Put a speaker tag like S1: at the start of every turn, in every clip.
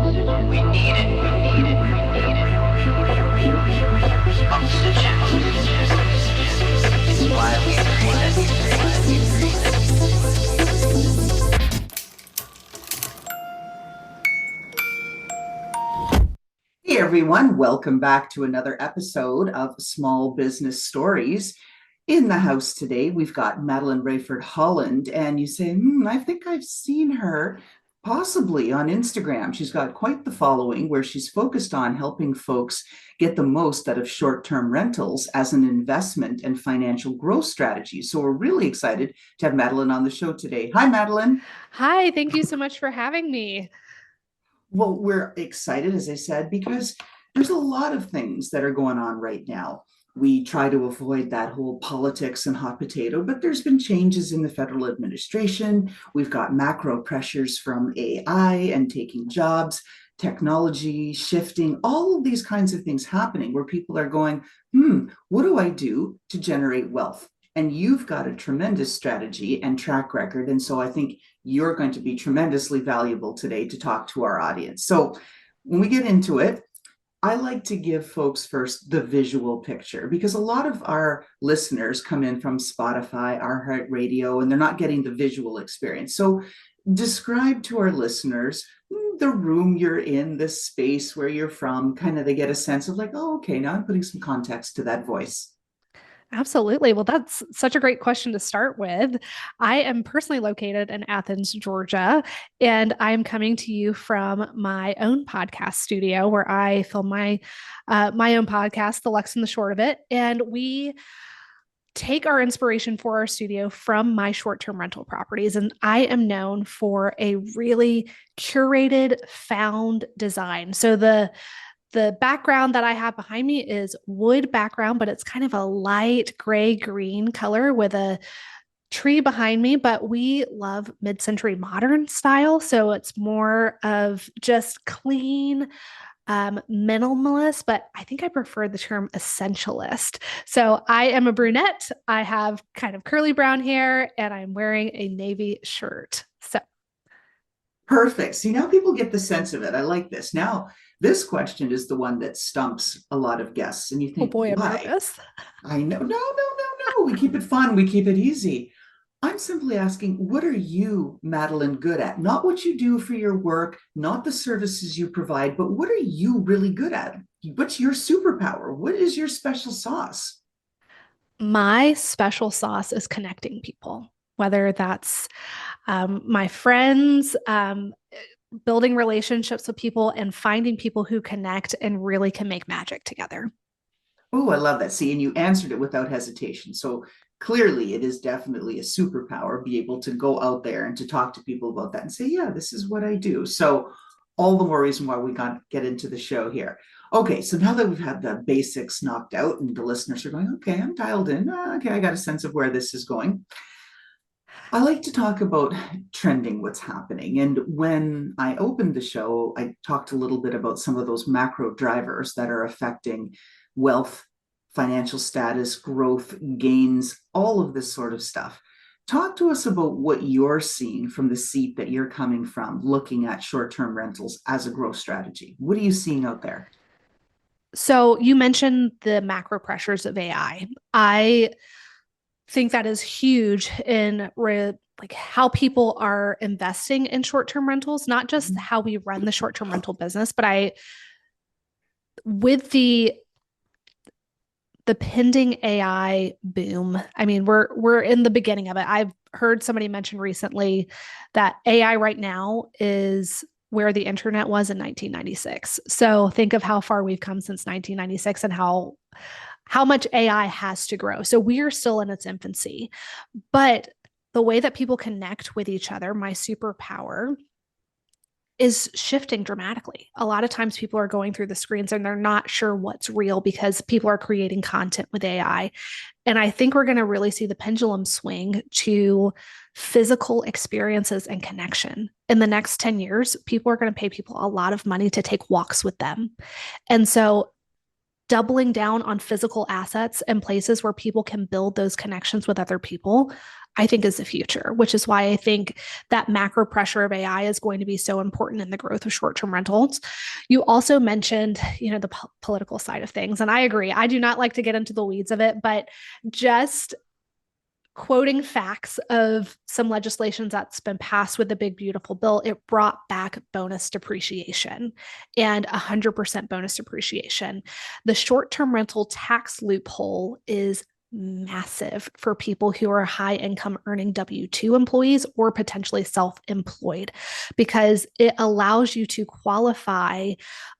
S1: We need it. Oxygen. It's why we breathe.
S2: Hey everyone, welcome back to another episode of Small Business Stories. In the house today, we've got Madeleine Raiford-Holland, and you say, I think I've seen her possibly on Instagram. She's got quite the following where she's focused on helping folks get the most out of short-term rentals as an investment and financial growth strategy. So we're really excited to have Madeleine on the show today. Hi, Madeleine.
S3: Hi, thank you so much for having me.
S2: Well, we're excited, as I said, because there's a lot of things that are going on right now. We try to avoid that whole politics and hot potato, but there's been changes in the federal administration. We've got macro pressures from AI and taking jobs, technology shifting, all of these kinds of things happening where people are going, what do I do to generate wealth? And you've got a tremendous strategy and track record. And so I think you're going to be tremendously valuable today to talk to our audience. So when we get into it, I like to give folks first the visual picture because a lot of our listeners come in from Spotify, iHeartRadio, and they're not getting the visual experience. So describe to our listeners the room you're in, the space where you're from, kind of they get a sense of like, oh, okay, now I'm putting some context to that voice.
S3: Absolutely. Well, that's such a great question to start with. I am personally located in Athens, Georgia, and I'm coming to you from my own podcast studio where I film my own podcast, The Lux and the Short of It. And we take our inspiration for our studio from my short-term rental properties. And I am known for a really curated, found design. So the background that I have behind me is wood background, but it's kind of a light gray-green color with a tree behind me, but we love mid-century modern style. So it's more of just clean, minimalist, but I think I prefer the term essentialist. So I am a brunette. I have kind of curly brown hair and I'm wearing a navy shirt. So
S2: Perfect. See, now people get the sense of it. I like this. Now, this question is the one that stumps a lot of guests. And you
S3: oh
S2: think,
S3: boy, I'm
S2: why?
S3: nervous.
S2: I know. No. We keep it fun. We keep it easy. I'm simply asking, what are you, Madeleine, good at? Not what you do for your work, not the services you provide, but what are you really good at? What's your superpower? What is your special sauce?
S3: My special sauce is connecting people, whether that's my friends, building relationships with people and finding people who connect and really can make magic together.
S2: Oh, I love that. See, and you answered it without hesitation. So clearly it is definitely a superpower, be able to go out there and to talk to people about that and say, yeah, this is what I do. So all the more reason why we got to get into the show here. Okay, so now that we've had the basics knocked out and the listeners are going, okay, I'm dialed in. Okay, I got a sense of where this is going. I like to talk about trending, what's happening. And when I opened the show, I talked a little bit about some of those macro drivers that are affecting wealth, financial status, growth, gains, all of this sort of stuff. Talk to us about what you're seeing from the seat that you're coming from, looking at short-term rentals as a growth strategy. What are you seeing out there?
S3: So you mentioned the macro pressures of AI. I think that is huge in like how people are investing in short-term rentals, not just how we run the short-term rental business, but with the pending AI boom. I mean, we're in the beginning of it. I've heard somebody mention recently that AI right now is where the internet was in 1996. So think of how far we've come since 1996 and how much AI has to grow. So we are still in its infancy, but the way that people connect with each other, my superpower, is shifting dramatically. A lot of times people are going through the screens and they're not sure what's real because people are creating content with AI. And I think we're going to really see the pendulum swing to physical experiences and connection. In the next 10 years, people are going to pay people a lot of money to take walks with them. And so doubling down on physical assets and places where people can build those connections with other people, I think is the future, which is why I think that macro pressure of AI is going to be so important in the growth of short-term rentals. You also mentioned, the political side of things, and I agree. I do not like to get into the weeds of it, but just quoting facts of some legislation that's been passed with the big beautiful bill, it brought back bonus depreciation and 100% bonus depreciation. The short-term rental tax loophole is massive for people who are high income earning W-2 employees or potentially self-employed, because it allows you to qualify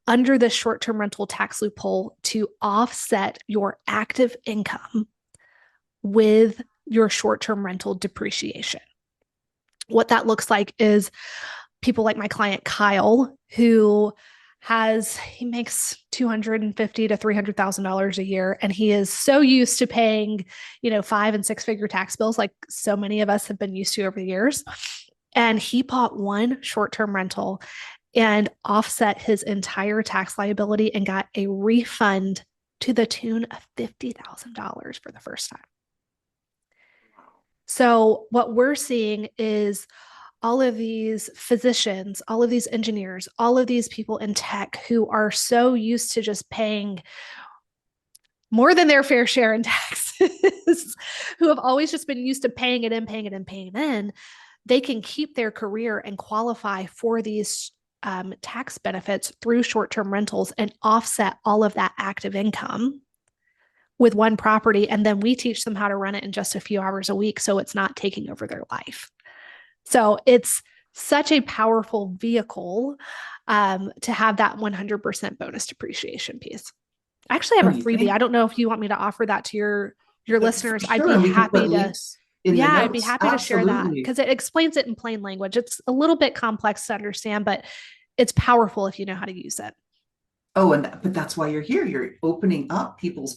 S3: under the short-term rental tax loophole to offset your active income with your short-term rental depreciation. What that looks like is people like my client Kyle, who he makes $250,000 to $300,000 a year, and he is so used to paying, 5 and 6 figure tax bills, like so many of us have been used to over the years. And he bought one short-term rental and offset his entire tax liability and got a refund to the tune of $50,000 for the first time. So what we're seeing is all of these physicians, all of these engineers, all of these people in tech who are so used to just paying more than their fair share in taxes, who have always just been used to paying it in, they can keep their career and qualify for these tax benefits through short-term rentals and offset all of that active income with one property. And then we teach them how to run it in just a few hours a week, so it's not taking over their life. So it's such a powerful vehicle to have that 100% bonus depreciation piece. I actually have a freebie. I don't know if you want me to offer that to your listeners.
S2: Sure,
S3: I'd be happy to.
S2: I'd
S3: be happy to share that, because it explains it in plain language. It's a little bit complex to understand, but it's powerful if you know how to use it.
S2: Oh, but that's why you're here. You're opening up people's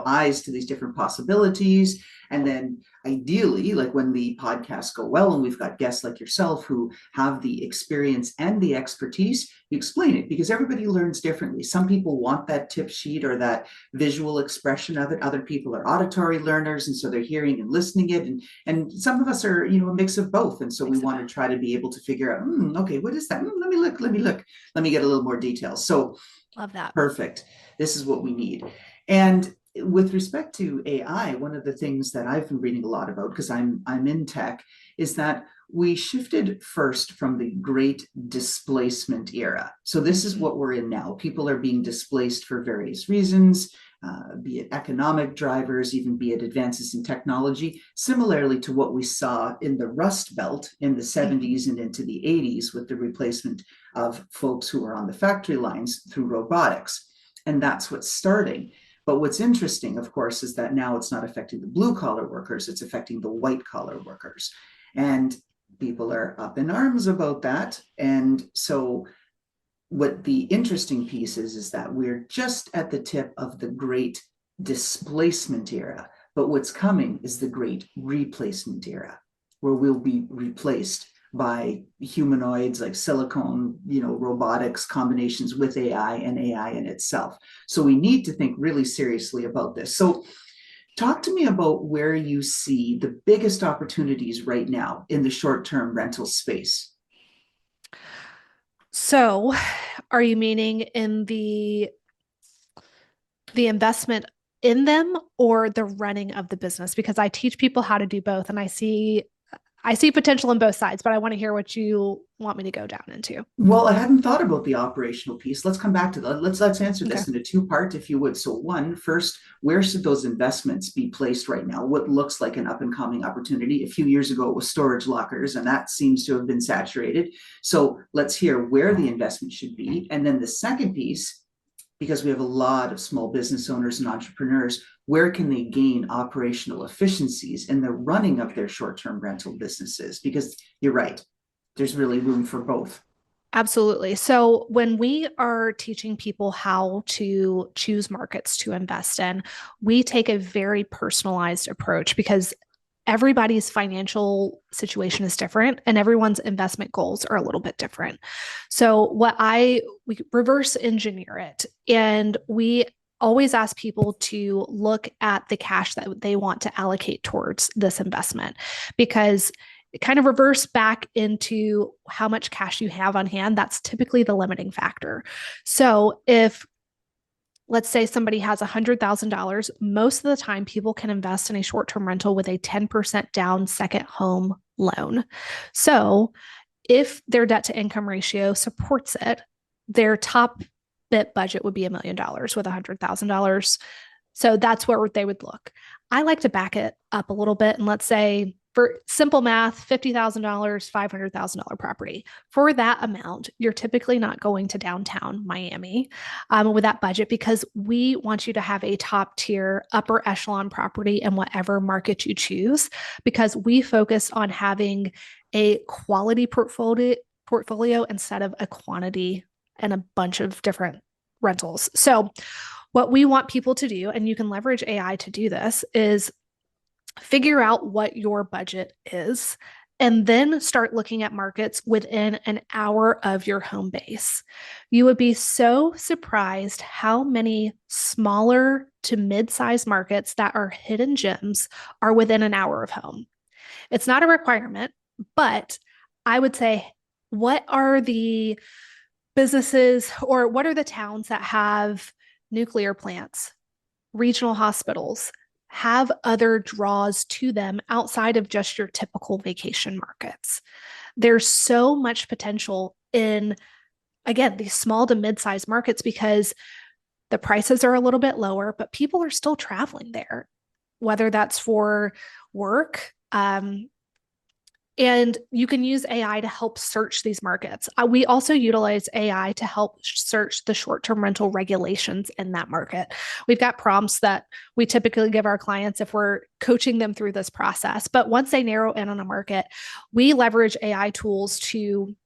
S2: eyes to these different possibilities. And then ideally, like when the podcasts go well and we've got guests like yourself who have the experience and the expertise, you explain it, because everybody learns differently. Some people want that tip sheet or that visual expression of it. Other people are auditory learners, and so they're hearing and listening it. And some of us are, a mix of both. And so we want to try to be able to figure out, okay, what is that? Let me look. Let me get a little more details. So
S3: love that.
S2: Perfect. This is what we need. And with respect to AI, one of the things that I've been reading a lot about, because I'm in tech, is that we shifted first from the great displacement era. So this is what we're in now. People are being displaced for various reasons, be it economic drivers, even be it advances in technology, similarly to what we saw in the Rust Belt in the 70s and into the 80s with the replacement of folks who were on the factory lines through robotics. And that's what's starting. But what's interesting, of course, is that now it's not affecting the blue collar workers, it's affecting the white collar workers. And people are up in arms about that. And so what the interesting piece is that we're just at the tip of the great displacement era. But what's coming is the great replacement era, where we'll be replaced by humanoids like silicone, robotics combinations with AI and AI in itself. So we need to think really seriously about this. So talk to me about where you see the biggest opportunities right now in the short-term rental space.
S3: So are you meaning in the investment in them or the running of the business? Because I teach people how to do both, and I see potential on both sides, but I want to hear what you want me to go down into.
S2: Well, I hadn't thought about the operational piece. Let's come back to that. Let's answer this in a two-part, if you would. So first, where should those investments be placed right now? What looks like an up-and-coming opportunity? A few years ago, it was storage lockers, and that seems to have been saturated. So let's hear where the investment should be. And then the second piece, because we have a lot of small business owners and entrepreneurs, where can they gain operational efficiencies in the running of their short-term rental businesses? Because you're right, there's really room for both.
S3: Absolutely. So when we are teaching people how to choose markets to invest in, we take a very personalized approach, because everybody's financial situation is different and everyone's investment goals are a little bit different. So we reverse engineer it, and we always ask people to look at the cash that they want to allocate towards this investment, because it kind of reverse back into how much cash you have on hand. That's typically the limiting factor. So if, let's say somebody has $100,000, most of the time people can invest in a short-term rental with a 10% down second home loan. So if their debt to income ratio supports it, their top bit budget would be $1 million with $100,000. So that's where they would look. I like to back it up a little bit. And let's say, for simple math, $50,000, $500,000 property. For that amount, you're typically not going to downtown Miami with that budget, because we want you to have a top tier, upper echelon property in whatever market you choose, because we focus on having a quality portfolio instead of a quantity and a bunch of different rentals. So what we want people to do, and you can leverage AI to do this, is figure out what your budget is, and then start looking at markets within an hour of your home base. You would be so surprised how many smaller to mid-sized markets that are hidden gems are within an hour of home. It's not a requirement, but I would say, what are the businesses, or what are the towns that have nuclear plants, regional hospitals, have other draws to them outside of just your typical vacation markets? There's so much potential in, again, these small to mid-sized markets, because the prices are a little bit lower, but people are still traveling there, whether that's for work. And you can use AI to help search these markets. We also utilize AI to help search the short-term rental regulations in that market. We've got prompts that we typically give our clients if we're coaching them through this process. But once they narrow in on a market, we leverage AI tools to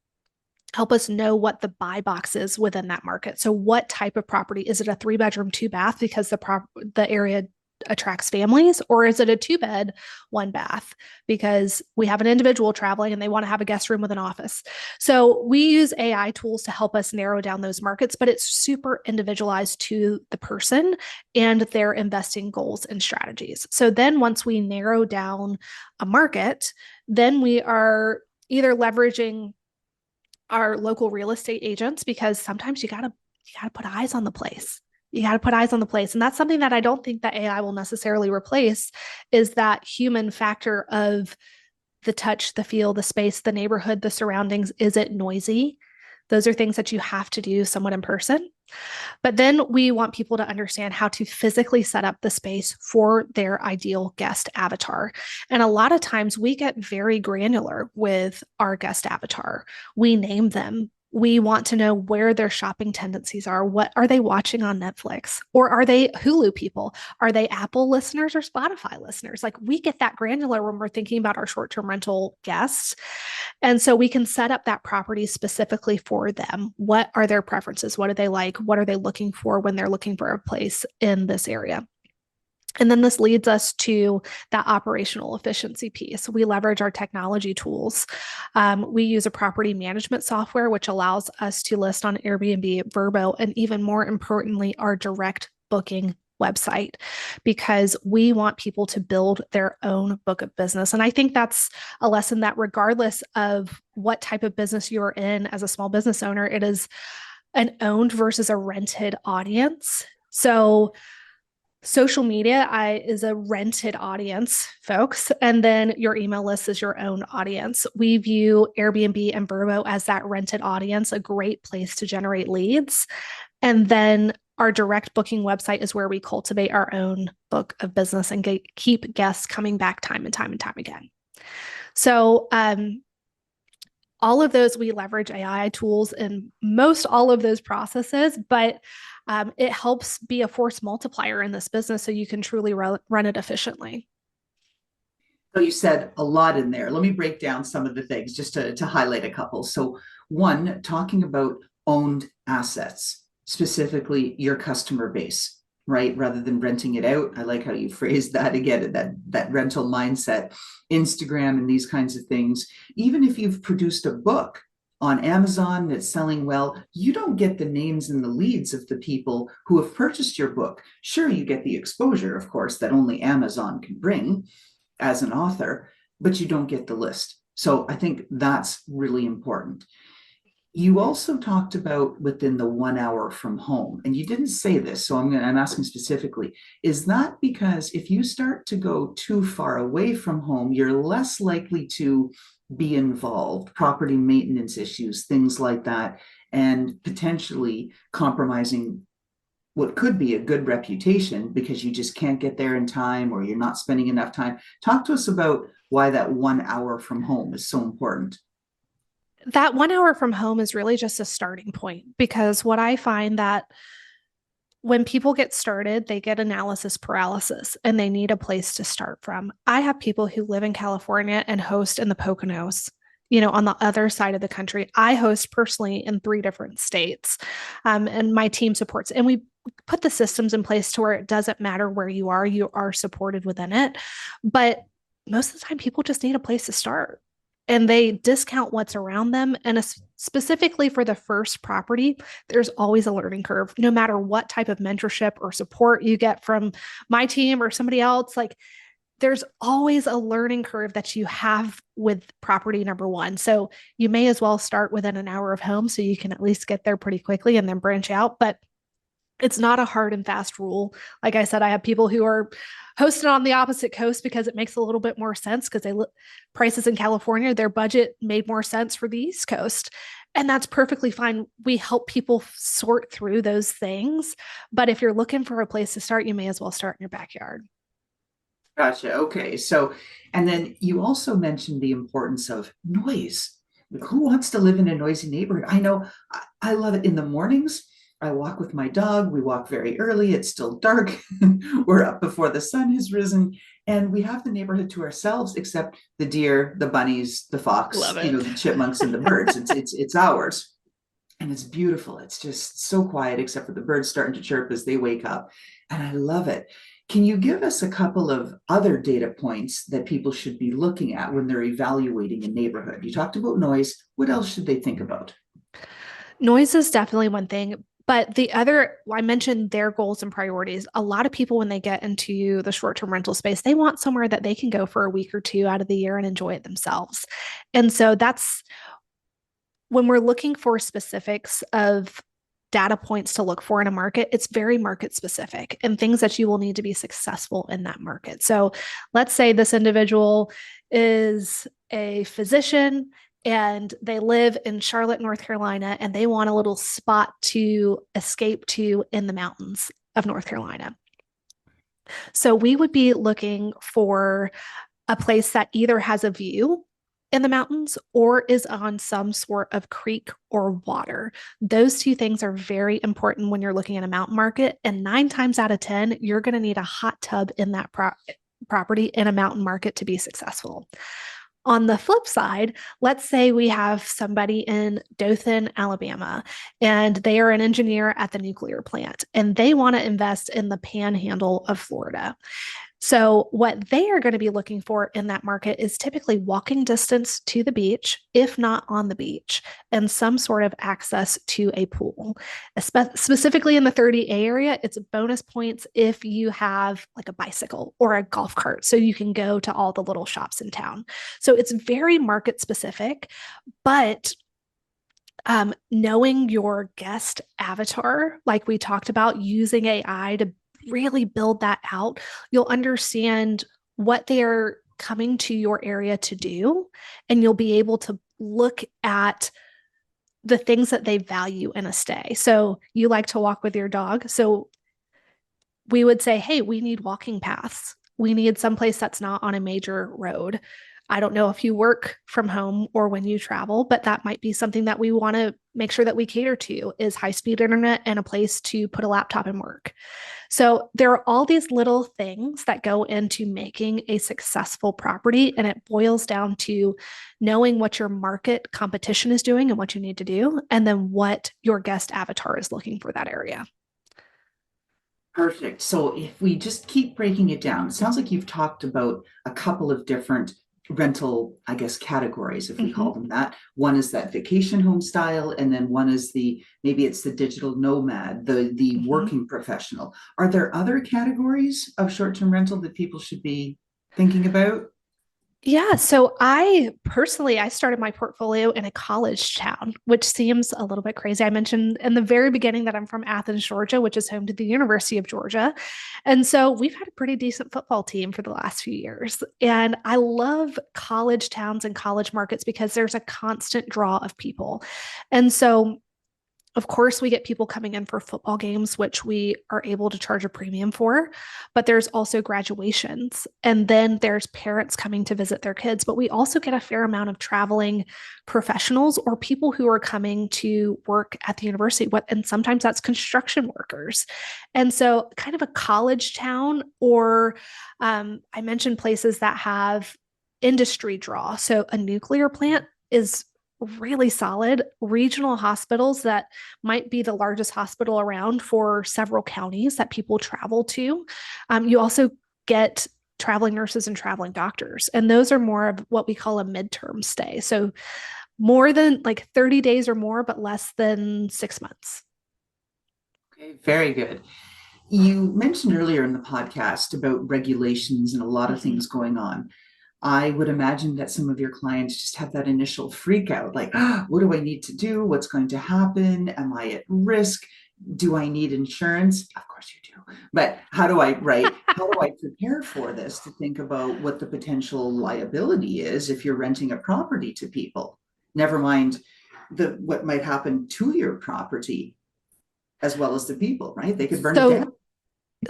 S3: help us know what the buy box is within that market. So what type of property? Is it a 3-bedroom, 2-bath because the area attracts families, or is it a 2-bed, 1-bath because we have an individual traveling and they want to have a guest room with an office? So we use AI tools to help us narrow down those markets, but it's super individualized to the person and their investing goals and strategies. So then once we narrow down a market, then we are either leveraging our local real estate agents, because sometimes you gotta put eyes on the place. You got to put eyes on the place. And that's something that I don't think that AI will necessarily replace, is that human factor of the touch, the feel, the space, the neighborhood, the surroundings. Is it noisy? Those are things that you have to do somewhat in person. But then we want people to understand how to physically set up the space for their ideal guest avatar. And a lot of times we get very granular with our guest avatar. We name them. We want to know where their shopping tendencies are. What are they watching on Netflix? Or are they Hulu people? Are they Apple listeners or Spotify listeners? Like, we get that granular when we're thinking about our short-term rental guests. And so we can set up that property specifically for them. What are their preferences? What do they like? What are they looking for when they're looking for a place in this area? And then this leads us to that operational efficiency piece. We leverage our technology tools. We use a property management software, which allows us to list on Airbnb, Vrbo, and even more importantly, our direct booking website, because we want people to build their own book of business. And I think that's a lesson that, regardless of what type of business you're in as a small business owner, it is an owned versus a rented audience. So social media is a rented audience, folks, and then your email list is your own audience. We view Airbnb and Vrbo as that rented audience, a great place to generate leads. And then our direct booking website is where we cultivate our own book of business and keep guests coming back time and time and time again. So all of those, we leverage AI tools in most all of those processes, but it helps be a force multiplier in this business so you can truly run it efficiently.
S2: So you said a lot in there. Let me break down some of the things just to highlight a couple. So one, talking about owned assets, specifically your customer base, right? Rather than renting it out. I like how you phrased that again, that rental mindset, Instagram and these kinds of things. Even if you've produced a book on Amazon that's selling well, you don't get the names and the leads of the people who have purchased your book. Sure, you get the exposure, of course, that only Amazon can bring as an author, but you don't get the list. So I think that's really important. You also talked about within the 1 hour from home, and you didn't say this, so I'm asking specifically. Is that because if you start to go too far away from home, you're less likely to be involved, property maintenance issues, things like that, and potentially compromising what could be a good reputation because you just can't get there in time or you're not spending enough time? Talk to us about why that 1 hour from home is so important.
S3: That 1 hour from home is really just a starting point, because what I find that when people get started, they get analysis paralysis and they need a place to start from. I have people who live in California and host in the Poconos, on the other side of the country. I host personally in 3 different states, and my team supports. And we put the systems in place to where it doesn't matter where you are supported within it. But most of the time, people just need a place to start, and they discount what's around them. And specifically for the first property, there's always a learning curve, no matter what type of mentorship or support you get from my team or somebody else. Like, there's always a learning curve that you have with property number one. So you may as well start within an hour of home so you can at least get there pretty quickly and then branch out. But it's not a hard and fast rule. Like I said, I have people who are hosted on the opposite coast because it makes a little bit more sense, because prices in California, their budget made more sense for the East Coast. And that's perfectly fine. We help people sort through those things. But if you're looking for a place to start, you may as well start in your backyard.
S2: Gotcha. Okay. So, and then you also mentioned the importance of noise. Like, who wants to live in a noisy neighborhood? I know I love it in the mornings. I walk with my dog. We walk very early. It's still dark. We're up before the sun has risen. And we have the neighborhood to ourselves, except the deer, the bunnies, the fox,
S3: Love it.
S2: the chipmunks and the birds. It's ours. And it's beautiful. It's just so quiet, except for the birds starting to chirp as they wake up. And I love it. Can you give us a couple of other data points that people should be looking at when they're evaluating a neighborhood? You talked about noise. What else should they think about?
S3: Noise is definitely one thing. But the other, I mentioned their goals and priorities. A lot of people, when they get into the short-term rental space, they want somewhere that they can go for a week or two out of the year and enjoy it themselves. And so that's when we're looking for specifics of data points to look for in a market, it's very market specific and things that you will need to be successful in that market. So let's say this individual is a physician and they live in Charlotte, North Carolina, and they want a little spot to escape to in the mountains of North Carolina. So we would be looking for a place that either has a view in the mountains or is on some sort of creek or water. Those two things are very important when you're looking at a mountain market. And 9 times out of 10, you're going to need a hot tub in that property in a mountain market to be successful. On the flip side, let's say we have somebody in Dothan, Alabama, and they are an engineer at the nuclear plant, and they want to invest in the panhandle of Florida. So what they are going to be looking for in that market is typically walking distance to the beach, if not on the beach, and some sort of access to a pool. Specifically in the 30A area, it's bonus points if you have like a bicycle or a golf cart, so you can go to all the little shops in town. So it's very market specific, but knowing your guest avatar, like we talked about, using AI to really build that out, you'll understand what they're coming to your area to do, and you'll be able to look at the things that they value in a stay. So you like to walk with your dog. So we would say, hey, we need walking paths. We need someplace that's not on a major road. I don't know if you work from home or when you travel, but that might be something that we want to make sure that we cater to, is high-speed internet and a place to put a laptop and work. So there are all these little things that go into making a successful property, and it boils down to knowing what your market competition is doing and what you need to do, and then what your guest avatar is looking for that area.
S2: Perfect. So if we just keep breaking it down, it sounds like you've talked about a couple of different rental, I guess, categories, if we
S3: Mhm.
S2: call them that. One is that vacation home style, and then one is maybe it's the digital nomad, the
S3: Mhm.
S2: working professional. Are there other categories of short-term rental that people should be thinking about?
S3: Yeah, so I started my portfolio in a college town, which seems a little bit crazy. I mentioned in the very beginning that I'm from Athens, Georgia, which is home to the University of Georgia. And so we've had a pretty decent football team for the last few years. And I love college towns and college markets because there's a constant draw of people. And so of course, we get people coming in for football games, which we are able to charge a premium for, but there's also graduations. And then there's parents coming to visit their kids. But we also get a fair amount of traveling professionals or people who are coming to work at the university. And sometimes that's construction workers. And so, kind of a college town, or I mentioned places that have industry draw. So, a nuclear plant is really solid. Regional hospitals that might be the largest hospital around for several counties that people travel to. You also get traveling nurses and traveling doctors, and those are more of what we call a midterm stay. So more than like 30 days or more, but less than 6 months.
S2: Okay, very good. You mentioned earlier in the podcast about regulations and a lot of
S3: Mhm.
S2: things going on. I would imagine that some of your clients just have that initial freak out, like, oh, what do I need to do? What's going to happen? Am I at risk? Do I need insurance? Of course you do. But how do I prepare for this to think about what the potential liability is if you're renting a property to people? Never mind what might happen to your property as well as the people, right? They could burn it down.
S3: So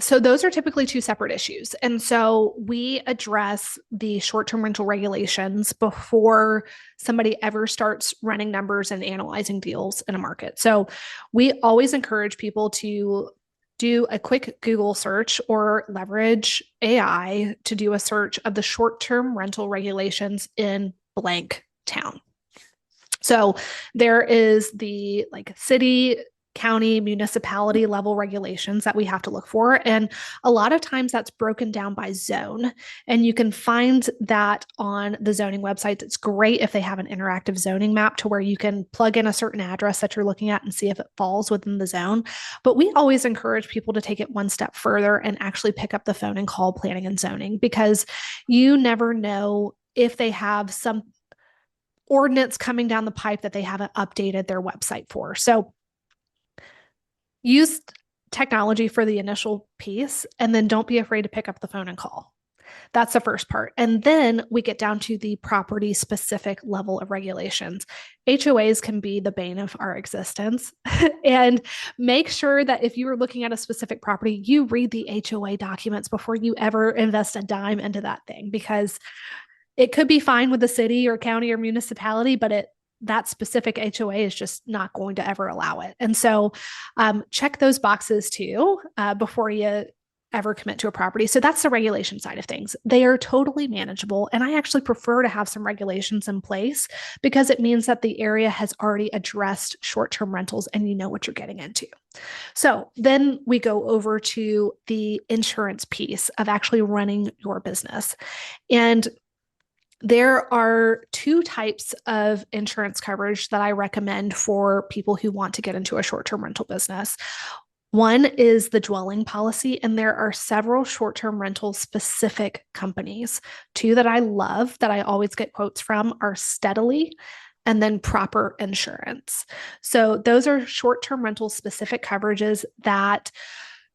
S3: So those are typically two separate issues. And so we address the short-term rental regulations before somebody ever starts running numbers and analyzing deals in a market. So we always encourage people to do a quick Google search or leverage AI to do a search of the short-term rental regulations in blank town. So there is the like city, county, municipality level regulations that we have to look for. And a lot of times that's broken down by zone. And you can find that on the zoning websites. It's great if they have an interactive zoning map to where you can plug in a certain address that you're looking at and see if it falls within the zone. But we always encourage people to take it one step further and actually pick up the phone and call planning and zoning, because you never know if they have some ordinance coming down the pipe that they haven't updated their website for. So use technology for the initial piece, and then don't be afraid to pick up the phone and call. That's the first part. And then we get down to the property specific level of regulations. HOAs can be the bane of our existence. And make sure that if you are looking at a specific property, you read the HOA documents before you ever invest a dime into that thing, because it could be fine with the city or county or municipality, but that specific HOA is just not going to ever allow it. And so check those boxes too before you ever commit to a property. So that's the regulation side of things. They are totally manageable. And I actually prefer to have some regulations in place because it means that the area has already addressed short-term rentals and you know what you're getting into. So then we go over to the insurance piece of actually running your business. And there are two types of insurance coverage that I recommend for people who want to get into a short-term rental business. One is the dwelling policy, and there are several short-term rental specific companies. Two that I love that I always get quotes from are Steadily and then Proper Insurance. So those are short-term rental specific coverages that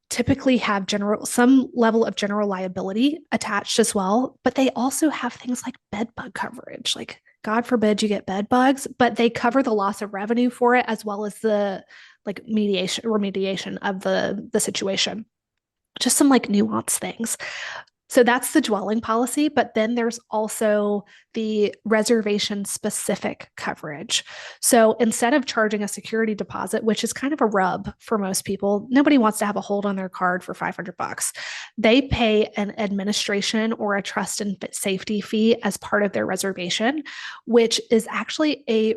S3: typically have some level of general liability attached as well, but they also have things like bed bug coverage. Like, God forbid you get bed bugs, but they cover the loss of revenue for it as well as the like remediation of the situation. Just some like nuanced things. So that's the dwelling policy, but then there's also the reservation specific coverage. So instead of charging a security deposit, which is kind of a rub for most people, nobody wants to have a hold on their card for $500. They pay an administration or a trust and safety fee as part of their reservation, which is actually a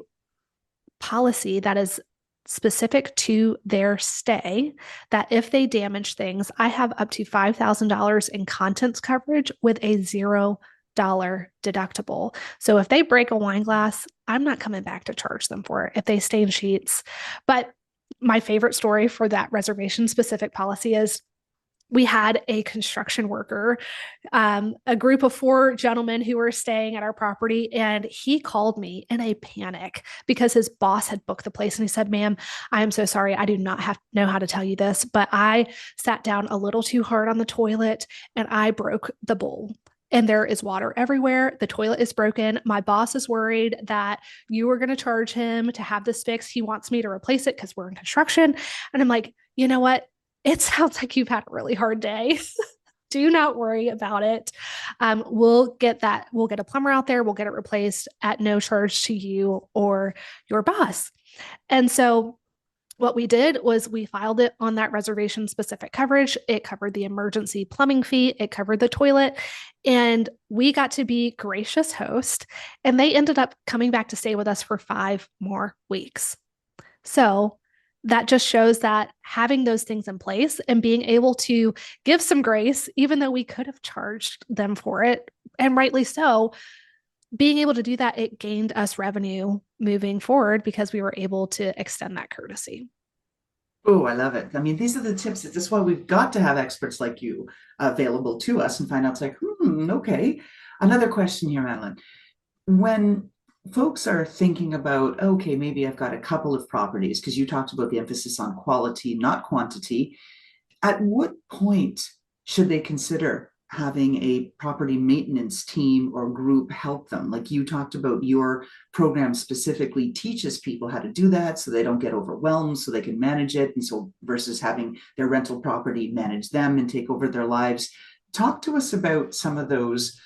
S3: policy that is specific to their stay, that if they damage things, I have up to $5,000 in contents coverage with a $0 deductible. So if they break a wine glass, I'm not coming back to charge them for it if they stain sheets. But my favorite story for that reservation specific policy is we had a construction worker, a group of 4 gentlemen who were staying at our property, and he called me in a panic because his boss had booked the place. And he said, "Ma'am, I am so sorry. I do not know how to tell you this, but I sat down a little too hard on the toilet and I broke the bowl. And there is water everywhere. The toilet is broken. My boss is worried that you are going to charge him to have this fixed. He wants me to replace it because we're in construction." And I'm like, you know what? It sounds like you've had a really hard day. Do not worry about it. We'll get a plumber out there. We'll get it replaced at no charge to you or your boss. And so what we did was we filed it on that reservation specific coverage. It covered the emergency plumbing fee. It covered the toilet. And we got to be gracious host. And they ended up coming back to stay with us for 5 more weeks. So that just shows that having those things in place and being able to give some grace, even though we could have charged them for it, and rightly so, being able to do that, it gained us revenue moving forward because we were able to extend that courtesy.
S2: Oh, I love it. I mean, these are the tips. This is why we've got to have experts like you available to us and find out, it's like, okay. Another question here, Madeleine. When folks are thinking about, okay, maybe I've got a couple of properties, because you talked about the emphasis on quality, not quantity. At what point should they consider having a property maintenance team or group help them? Like you talked about, your program specifically teaches people how to do that so they don't get overwhelmed, so they can manage it. And so versus having their rental property manage them and take over their lives. Talk to us about some of those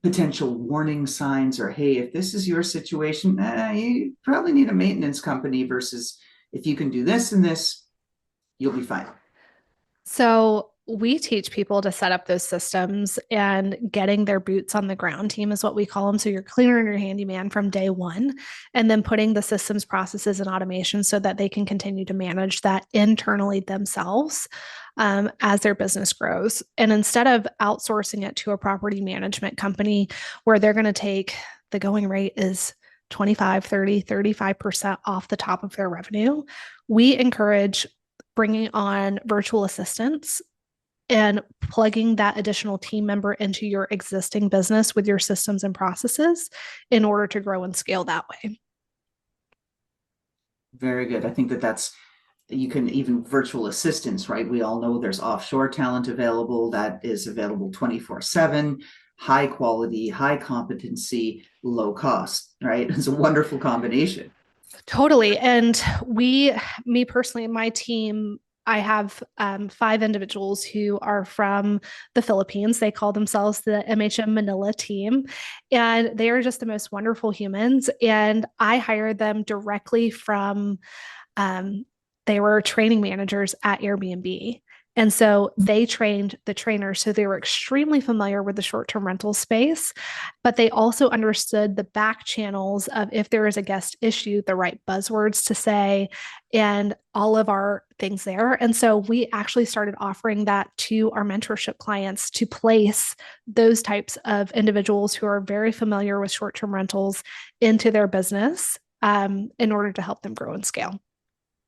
S2: potential warning signs, or hey, if this is your situation, you probably need a maintenance company, versus if you can do this and this, you'll be fine.
S3: So we teach people to set up those systems, and getting their boots on the ground team is what we call them. So your cleaner and your handyman from day one, and then putting the systems, processes, and automation so that they can continue to manage that internally themselves as their business grows. And instead of outsourcing it to a property management company where they're going to take, the going rate is 25, 30, 35% off the top of their revenue, we encourage bringing on virtual assistants and plugging that additional team member into your existing business with your systems and processes in order to grow and scale that way.
S2: Very good. I think that's, you can even virtual assistants, right? We all know there's offshore talent available that is available 24/7, high quality, high competency, low cost, right? It's a wonderful combination.
S3: Totally. And me personally, my team, I have 5 individuals who are from the Philippines. They call themselves the MHM Manila team, and they are just the most wonderful humans. And I hired them directly from, they were training managers at Airbnb. And so they trained the trainers. So they were extremely familiar with the short-term rental space, but they also understood the back channels of, if there is a guest issue, the right buzzwords to say, and all of our things there. And so we actually started offering that to our mentorship clients to place those types of individuals who are very familiar with short-term rentals into their business in order to help them grow and scale.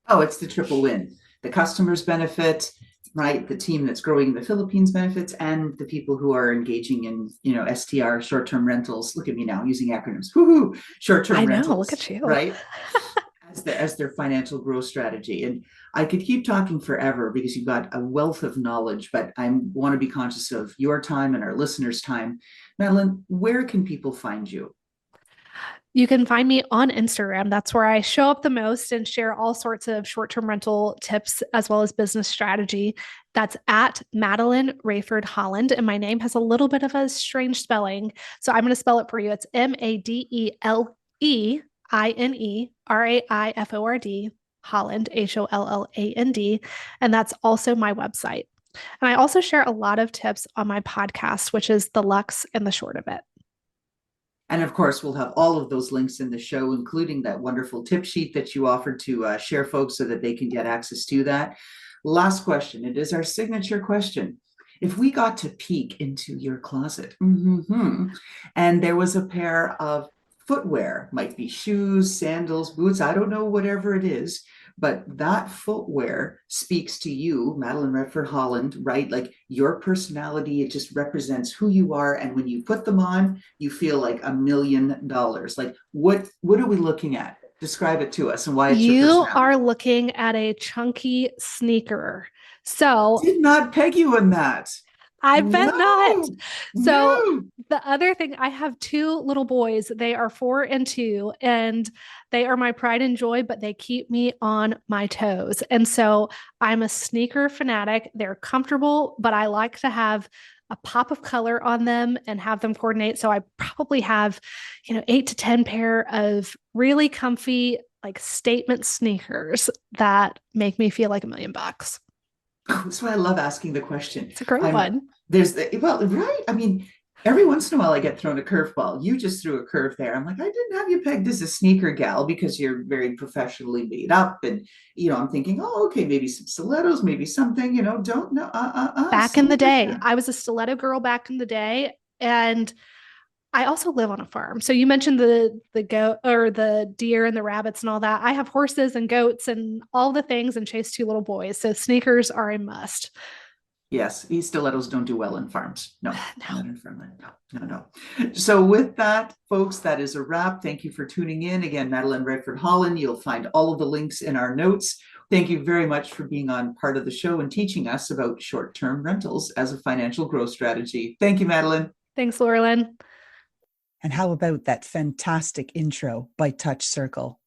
S2: Oh, it's the triple win. The customers benefit, right? The team that's growing in the Philippines benefits, and the people who are engaging in, STR, short-term rentals. Look at me now using acronyms. Woohoo! Short-term rentals.
S3: Look at you.
S2: Right? as their financial growth strategy. And I could keep talking forever because you've got a wealth of knowledge, but I want to be conscious of your time and our listeners' time. Madeleine, where can people find you?
S3: You can find me on Instagram. That's where I show up the most and share all sorts of short-term rental tips as well as business strategy. That's at Madeleine Raiford-Holland. And my name has a little bit of a strange spelling, so I'm going to spell it for you. It's MADELEINE Holland, HOLLAND. And that's also my website. And I also share a lot of tips on my podcast, which is The Lux and the Short of It.
S2: And of course, we'll have all of those links in the show, including that wonderful tip sheet that you offered to share folks so that they can get access to that. Last question. It is our signature question. if we got to peek into your closet, and there was a pair of footwear, might be shoes, sandals, boots, I don't know, whatever it is, but that footwear speaks to you, Madeleine Raiford-Holland, right? Like your personality, it just represents who you are. And when you put them on, you feel like $1 million. Like what are we looking at? Describe it to us and why it's your
S3: You
S2: personality.
S3: are looking at a chunky sneaker. So
S2: Did not peg you in that.
S3: I bet not. So
S2: No.
S3: the other thing, I have two little boys. They are 4 and 2, and they are my pride and joy, but they keep me on my toes. And so I'm a sneaker fanatic. They're comfortable, but I like to have a pop of color on them and have them coordinate. So I probably have, 8 to 10 pair of really comfy, like statement sneakers that make me feel like $1 million.
S2: That's why I love asking the question.
S3: It's a great one.
S2: Right. I mean, every once in a while I get thrown a curveball. You just threw a curve there. I'm like, I didn't have you pegged as a sneaker gal because you're very professionally made up. And, I'm thinking, oh, okay, maybe some stilettos, maybe something, don't know.
S3: Back in the day, I was a stiletto girl back in the day. And I also live on a farm. So you mentioned the goat or the deer and the rabbits and all that. I have horses and goats and all the things and chase 2 little boys. So sneakers are a must.
S2: Yes, these stilettos don't do well in farms. No,
S3: No.
S2: not in farmland. No. So with that, folks, that is a wrap. Thank you for tuning in. Again, Madeleine Raiford-Holland. You'll find all of the links in our notes. Thank you very much for being on part of the show and teaching us about short-term rentals as a financial growth strategy. Thank you, Madeleine.
S3: Thanks, Loralyn.
S4: And how about that fantastic intro by Touch Circle?